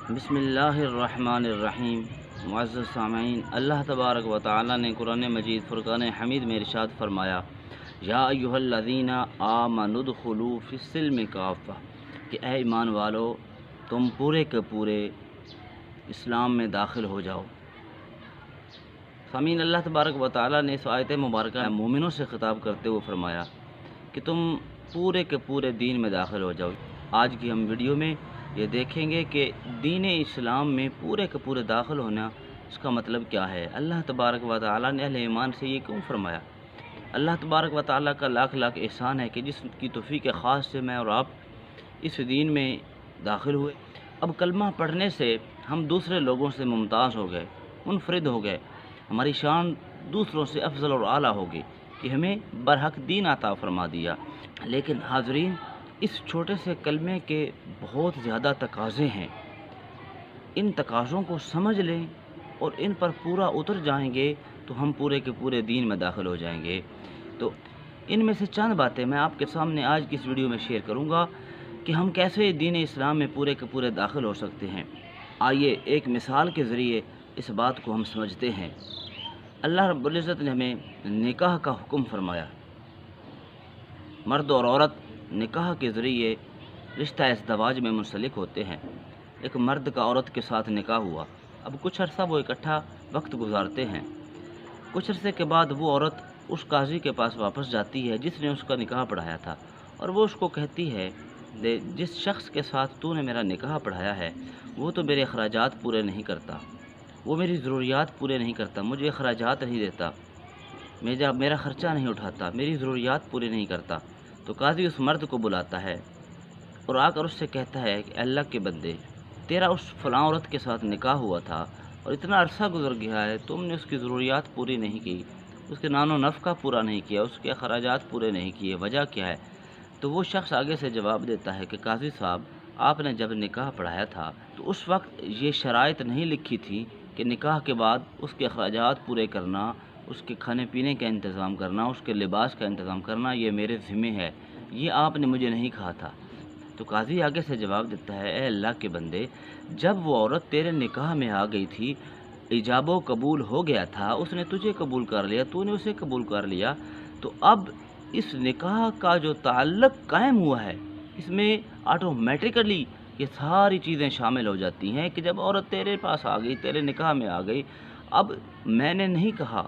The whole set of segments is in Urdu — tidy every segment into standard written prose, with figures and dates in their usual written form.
بسم اللہ الرحمن الرحیم۔ معزز سامعین، اللہ تبارک و تعالی نے قرآن مجید فرقان حمید میں ارشاد فرمایا، یا ایھا الذین آمنوا ادخلوا فی السلم کافہ، کہ اے ایمان والو تم پورے کے پورے اسلام میں داخل ہو جاؤ۔ سامعین، اللہ تبارک و تعالی نے اس آیت مبارکہ مومنوں سے خطاب کرتے ہوئے فرمایا کہ تم پورے کے پورے دین میں داخل ہو جاؤ۔ آج کی ہم ویڈیو میں یہ دیکھیں گے کہ دین اسلام میں پورے کے پورے داخل ہونا اس کا مطلب کیا ہے۔ اللہ تبارک و تعالی نے اہل ایمان سے یہ کیوں فرمایا؟ اللہ تبارک و تعالی کا لاکھ لاکھ احسان ہے کہ جس کی توفیق خاص سے میں اور آپ اس دین میں داخل ہوئے۔ اب کلمہ پڑھنے سے ہم دوسرے لوگوں سے ممتاز ہو گئے، منفرد ہو گئے، ہماری شان دوسروں سے افضل اور اعلیٰ ہوگی کہ ہمیں برحق دین عطا فرما دیا۔ لیکن حاضرین، اس چھوٹے سے کلمے کے بہت زیادہ تقاضے ہیں۔ ان تقاضوں کو سمجھ لیں اور ان پر پورا اتر جائیں گے تو ہم پورے کے پورے دین میں داخل ہو جائیں گے۔ تو ان میں سے چند باتیں میں آپ کے سامنے آج کی اس ویڈیو میں شیئر کروں گا کہ ہم کیسے دین اسلام میں پورے کے پورے داخل ہو سکتے ہیں۔ آئیے ایک مثال کے ذریعے اس بات کو ہم سمجھتے ہیں۔ اللہ رب العزت نے ہمیں نکاح کا حکم فرمایا۔ مرد اور عورت نکاح کے ذریعے رشتہ ازدواج میں منسلک ہوتے ہیں۔ ایک مرد کا عورت کے ساتھ نکاح ہوا، اب کچھ عرصہ وہ اکٹھا وقت گزارتے ہیں۔ کچھ عرصے کے بعد وہ عورت اس قاضی کے پاس واپس جاتی ہے جس نے اس کا نکاح پڑھایا تھا، اور وہ اس کو کہتی ہے، جس شخص کے ساتھ تو نے میرا نکاح پڑھایا ہے وہ تو میرے اخراجات پورے نہیں کرتا، وہ میری ضروریات پورے نہیں کرتا، مجھے اخراجات نہیں دیتا، میرا خرچہ نہیں اٹھاتا، میری ضروریات پورے نہیں کرتا۔ تو قاضی اس مرد کو بلاتا ہے اور آ کر اس سے کہتا ہے کہ اللہ کے بندے، تیرا اس فلاں عورت کے ساتھ نکاح ہوا تھا اور اتنا عرصہ گزر گیا ہے، تم نے اس کی ضروریات پوری نہیں کی، اس کے نان و نفقہ پورا نہیں کیا، اس کے اخراجات پورے نہیں کیے، وجہ کیا ہے؟ تو وہ شخص آگے سے جواب دیتا ہے کہ قاضی صاحب، آپ نے جب نکاح پڑھایا تھا تو اس وقت یہ شرائط نہیں لکھی تھی کہ نکاح کے بعد اس کے اخراجات پورے کرنا، اس کے کھانے پینے کا انتظام کرنا، اس کے لباس کا انتظام کرنا یہ میرے ذمہ ہے، یہ آپ نے مجھے نہیں کہا تھا۔ تو قاضی آگے سے جواب دیتا ہے، اے اللہ کے بندے، جب وہ عورت تیرے نکاح میں آ گئی تھی، ایجاب و قبول ہو گیا تھا، اس نے تجھے قبول کر لیا، تو نے اسے قبول کر لیا، تو اب اس نکاح کا جو تعلق قائم ہوا ہے اس میں آٹومیٹیکلی یہ ساری چیزیں شامل ہو جاتی ہیں کہ جب عورت تیرے پاس آ گئی، تیرے نکاح میں آ گئی، اب میں نے نہیں کہا،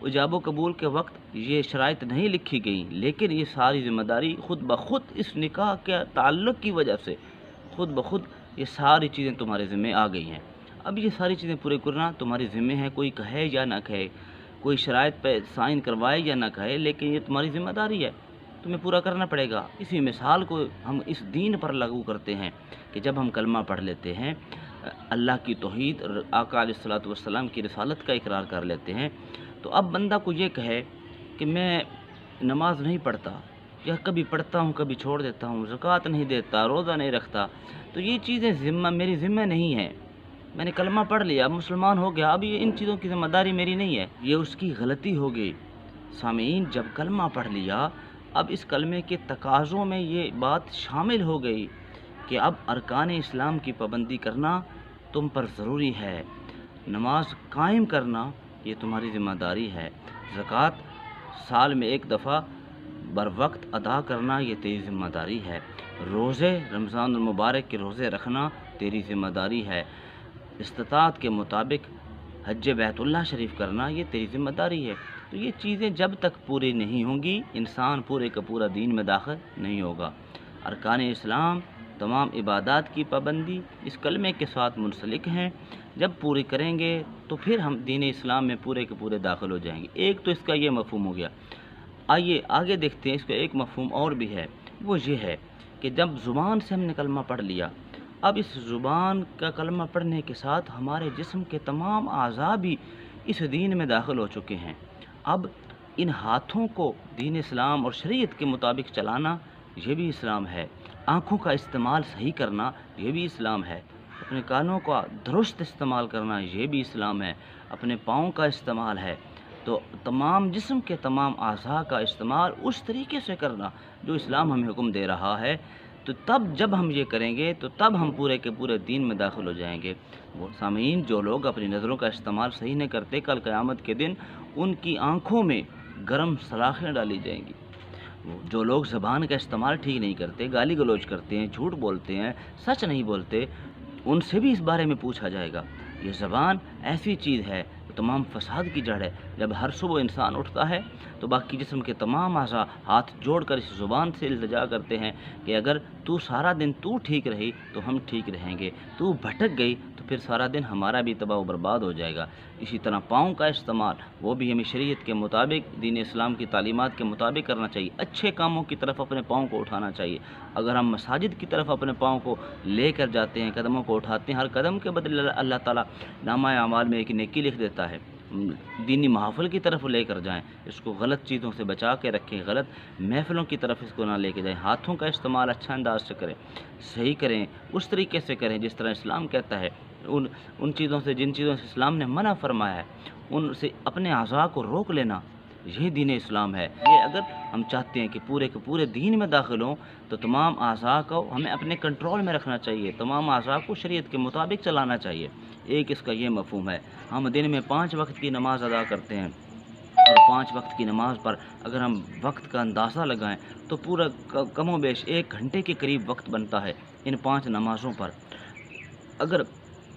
ایجاب و قبول کے وقت یہ شرائط نہیں لکھی گئیں، لیکن یہ ساری ذمہ داری خود بخود اس نکاح کے تعلق کی وجہ سے خود بخود یہ ساری چیزیں تمہارے ذمہ آ گئی ہیں۔ اب یہ ساری چیزیں پورے کرنا تمہاری ذمہ ہے، کوئی کہے یا نہ کہے، کوئی شرائط پہ سائن کروائے یا نہ کہے، لیکن یہ تمہاری ذمہ داری ہے، تمہیں پورا کرنا پڑے گا۔ اسی مثال کو ہم اس دین پر لاگو کرتے ہیں کہ جب ہم کلمہ پڑھ لیتے ہیں، اللہ کی توحید، آقا علیہ الصلوۃ والسلام کی رسالت کا اقرار کر لیتے ہیں، تو اب بندہ کو یہ کہے کہ میں نماز نہیں پڑھتا، یا کبھی پڑھتا ہوں کبھی چھوڑ دیتا ہوں، زکوٰۃ نہیں دیتا، روزہ نہیں رکھتا، تو یہ چیزیں میری ذمہ نہیں ہیں، میں نے کلمہ پڑھ لیا، اب مسلمان ہو گیا، اب یہ ان چیزوں کی ذمہ داری میری نہیں ہے، یہ اس کی غلطی ہوگی۔ سامعین، جب کلمہ پڑھ لیا، اب اس کلمے کے تقاضوں میں یہ بات شامل ہو گئی کہ اب ارکان اسلام کی پابندی کرنا تم پر ضروری ہے، نماز قائم کرنا یہ تمہاری ذمہ داری ہے، زکوٰۃ سال میں ایک دفعہ بر وقت ادا کرنا یہ تیری ذمہ داری ہے، روزے رمضان المبارک کے روزے رکھنا تیری ذمہ داری ہے، استطاعت کے مطابق حج بیت اللہ شریف کرنا یہ تیری ذمہ داری ہے۔ تو یہ چیزیں جب تک پوری نہیں ہوں گی، انسان پورے کا پورا دین میں داخل نہیں ہوگا۔ ارکان اسلام، تمام عبادات کی پابندی اس کلمے کے ساتھ منسلک ہیں، جب پوری کریں گے تو پھر ہم دین اسلام میں پورے کے پورے داخل ہو جائیں گے۔ ایک تو اس کا یہ مفہوم ہو گیا۔ آئیے آگے دیکھتے ہیں، اس کا ایک مفہوم اور بھی ہے، وہ یہ ہے کہ جب زبان سے ہم نے کلمہ پڑھ لیا، اب اس زبان کا کلمہ پڑھنے کے ساتھ ہمارے جسم کے تمام اعضاء بھی اس دین میں داخل ہو چکے ہیں۔ اب ان ہاتھوں کو دین اسلام اور شریعت کے مطابق چلانا یہ بھی اسلام ہے، آنکھوں کا استعمال صحیح کرنا یہ بھی اسلام ہے، اپنے کانوں کا درست استعمال کرنا یہ بھی اسلام ہے، اپنے پاؤں کا استعمال ہے، تو تمام جسم کے تمام اعضاء کا استعمال اس طریقے سے کرنا جو اسلام ہمیں حکم دے رہا ہے، تو تب جب ہم یہ کریں گے تو تب ہم پورے کے پورے دین میں داخل ہو جائیں گے۔ وہ سامعین، جو لوگ اپنی نظروں کا استعمال صحیح نہیں کرتے، کل قیامت کے دن ان کی آنکھوں میں گرم سلاخیں ڈالی جائیں گی۔ جو لوگ زبان کا استعمال ٹھیک نہیں کرتے، گالی گلوچ کرتے ہیں، جھوٹ بولتے ہیں، سچ نہیں بولتے، ان سے بھی اس بارے میں پوچھا جائے گا۔ یہ زبان ایسی چیز ہے جو تمام فساد کی جڑ ہے۔ جب ہر صبح انسان اٹھتا ہے تو باقی جسم کے تمام اعضاء ہاتھ جوڑ کر اس زبان سے التجا کرتے ہیں کہ اگر تو سارا دن تو ٹھیک رہی تو ہم ٹھیک رہیں گے، تو بھٹک گئی تو پھر سارا دن ہمارا بھی تباہ و برباد ہو جائے گا۔ اسی طرح پاؤں کا استعمال وہ بھی ہمیں شریعت کے مطابق، دین اسلام کی تعلیمات کے مطابق کرنا چاہیے۔ اچھے کاموں کی طرف اپنے پاؤں کو اٹھانا چاہیے۔ اگر ہم مساجد کی طرف اپنے پاؤں کو لے کر جاتے ہیں، قدموں کو اٹھاتے ہیں، ہر قدم کے بدلے اللہ تعالیٰ نامہ اعمال میں ایک نیکی لکھ دیتا ہے۔ دینی محافل کی طرف لے کر جائیں، اس کو غلط چیزوں سے بچا کے رکھیں، غلط محفلوں کی طرف اس کو نہ لے کے جائیں۔ ہاتھوں کا استعمال اچھا انداز سے کریں، صحیح کریں، اس طریقے سے کریں جس طرح اسلام کہتا ہے۔ ان چیزوں سے، جن چیزوں سے اسلام نے منع فرمایا ہے، ان سے اپنے اعضاء کو روک لینا، یہی دین اسلام ہے۔ یہ اگر ہم چاہتے ہیں کہ پورے کے پورے دین میں داخل ہوں تو تمام اعضاء کو ہمیں اپنے کنٹرول میں رکھنا چاہیے، تمام اعضاء کو شریعت کے مطابق چلانا چاہیے۔ ایک اس کا یہ مفہوم ہے، ہم دن میں 5 وقت کی نماز ادا کرتے ہیں، اور 5 وقت کی نماز پر اگر ہم وقت کا اندازہ لگائیں تو پورا کم و بیش 1 گھنٹے کے قریب وقت بنتا ہے ان 5 نمازوں پر۔ اگر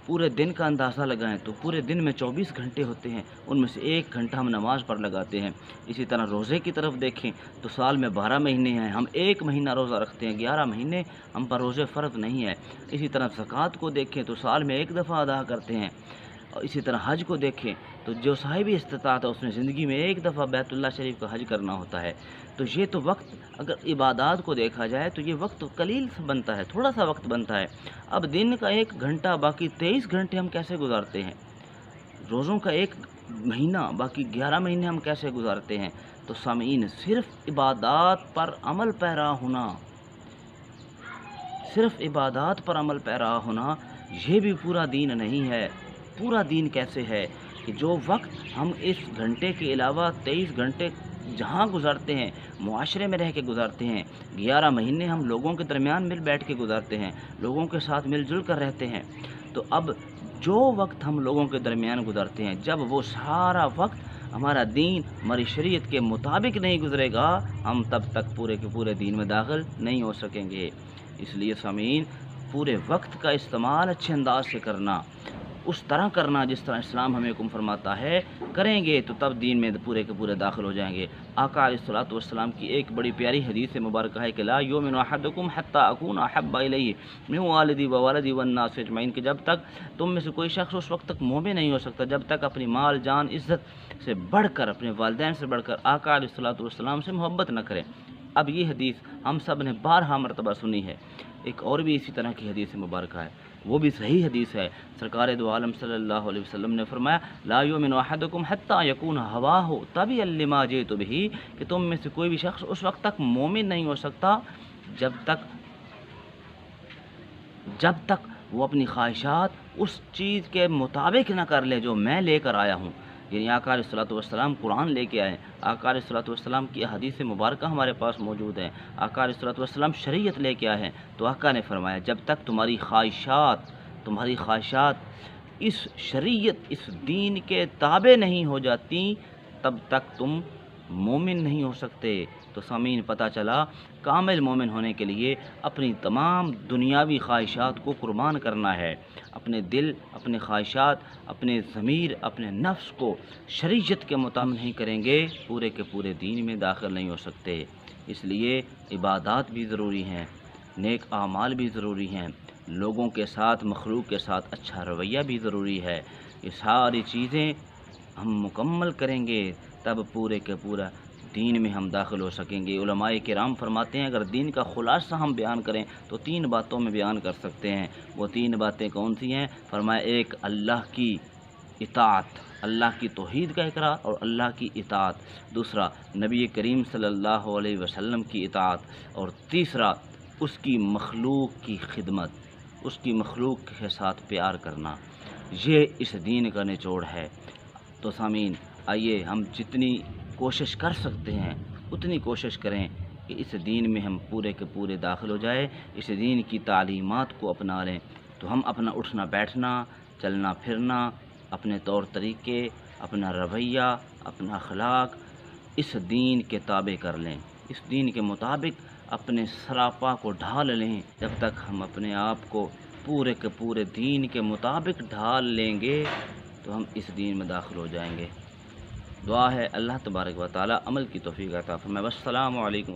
پورے دن کا اندازہ لگائیں تو پورے دن میں 24 گھنٹے ہوتے ہیں، ان میں سے 1 گھنٹہ ہم نماز پر لگاتے ہیں۔ اسی طرح روزے کی طرف دیکھیں تو سال میں 12 مہینے ہیں، ہم 1 مہینہ روزہ رکھتے ہیں، 11 مہینے ہم پر روزے فرض نہیں ہے۔ اسی طرح زکوٰۃ کو دیکھیں تو سال میں 1 دفعہ ادا کرتے ہیں۔ اور اسی طرح حج کو دیکھیں تو جو صاحب استطاعت ہے اس نے زندگی میں 1 دفعہ بیت اللہ شریف کا حج کرنا ہوتا ہے۔ تو یہ تو وقت، اگر عبادات کو دیکھا جائے تو یہ وقت قلیل سے بنتا ہے، تھوڑا سا وقت بنتا ہے۔ اب دن کا 1 گھنٹہ، باقی 23 گھنٹے ہم کیسے گزارتے ہیں؟ روزوں کا 1 مہینہ، باقی 11 مہینے ہم کیسے گزارتے ہیں؟ تو سامعین، صرف عبادات پر عمل پیرا ہونا، صرف عبادات پر عمل پیرا ہونا یہ بھی پورا دین نہیں ہے۔ پورا دین کیسے ہے کہ جو وقت ہم اس گھنٹے کے علاوہ 23 گھنٹے جہاں گزارتے ہیں، معاشرے میں رہ کے گزارتے ہیں، 11 مہینے ہم لوگوں کے درمیان مل بیٹھ کے گزارتے ہیں، لوگوں کے ساتھ مل جل کر رہتے ہیں۔ تو اب جو وقت ہم لوگوں کے درمیان گزارتے ہیں، جب وہ سارا وقت ہمارا دین، ہماری شریعت کے مطابق نہیں گزرے گا، ہم تب تک پورے کے پورے دین میں داخل نہیں ہو سکیں گے۔ اس لیے سامعین، پورے وقت کا استعمال اچھے انداز سے کرنا، اس طرح کرنا جس طرح اسلام ہمیں حکم فرماتا ہے، کریں گے تو تب دین میں پورے کے پورے داخل ہو جائیں گے۔ آقا علیہ الصلوۃ والسلام کی ایک بڑی پیاری حدیث مبارکہ ہے کہ لا یؤمن احدکم حتی اکون احب الیہ من والدی وولدی والناس اجمعین، کہ جب تک تم میں سے کوئی شخص اس وقت تک مومن نہیں ہو سکتا جب تک اپنی مال، جان، عزت سے بڑھ کر، اپنے والدین سے بڑھ کر آقا علیہ الصلوۃ والسلام سے محبت نہ کرے۔ اب یہ حدیث ہم سب نے 12 مرتبہ سنی ہے۔ ایک اور بھی اسی طرح کی حدیث مبارکہ ہے، وہ بھی صحیح حدیث ہے۔ سرکار دو عالم صلی اللہ علیہ وسلم نے فرمایا لا یؤمن احدکم حتی یکون ہواہ تبعا لما جئت بہ، کہ تم میں سے کوئی بھی شخص اس وقت تک مومن نہیں ہو سکتا جب تک وہ اپنی خواہشات اس چیز کے مطابق نہ کر لے جو میں لے کر آیا ہوں۔ یعنی آقا علیہ الصلوۃ والسلام قرآن لے کے آئے، آقا علیہ الصلوۃ والسلام کی احادیث مبارکہ ہمارے پاس موجود ہیں، آقا علیہ الصلوۃ والسلام شریعت لے کے آئے ہیں۔ تو آقا نے فرمایا جب تک تمہاری خواہشات اس شریعت، اس دین کے تابع نہیں ہو جاتی، تب تک تم مومن نہیں ہو سکتے۔ تو سامعین، پتہ چلا کامل مومن ہونے کے لیے اپنی تمام دنیاوی خواہشات کو قربان کرنا ہے، اپنے دل، اپنے خواہشات، اپنے ضمیر، اپنے نفس کو شریعت کے مطابق نہیں کریں گے، پورے کے پورے دین میں داخل نہیں ہو سکتے۔ اس لیے عبادات بھی ضروری ہیں، نیک اعمال بھی ضروری ہیں، لوگوں کے ساتھ، مخلوق کے ساتھ اچھا رویہ بھی ضروری ہے۔ یہ ساری چیزیں ہم مکمل کریں گے تب پورے کے پورا دین میں ہم داخل ہو سکیں گے۔ علماء کرام فرماتے ہیں اگر دین کا خلاصہ ہم بیان کریں تو 3 باتوں میں بیان کر سکتے ہیں۔ وہ 3 باتیں کون سی ہیں؟ فرمایا ایک، اللہ کی اطاعت، اللہ کی توحید کا اقرار اور اللہ کی اطاعت۔ دوسرا، نبی کریم صلی اللہ علیہ وسلم کی اطاعت۔ اور تیسرا، اس کی مخلوق کی خدمت، اس کی مخلوق کے ساتھ پیار کرنا۔ یہ اس دین کا نچوڑ ہے۔ تو سامعین، آئیے ہم جتنی کوشش کر سکتے ہیں اتنی کوشش کریں کہ اس دین میں ہم پورے کے پورے داخل ہو جائے، اس دین کی تعلیمات کو اپنا لیں، تو ہم اپنا اٹھنا بیٹھنا، چلنا پھرنا، اپنے طور طریقے، اپنا رویہ، اپنا اخلاق اس دین کے تابع کر لیں، اس دین کے مطابق اپنے سراپا کو ڈھال لیں۔ جب تک ہم اپنے آپ کو پورے کے پورے دین کے مطابق ڈھال لیں گے تو ہم اس دین میں داخل ہو جائیں گے۔ دعا ہے اللہ تبارک و تعالی عمل کی توفیق عطا فرمائے۔ والسلام علیکم۔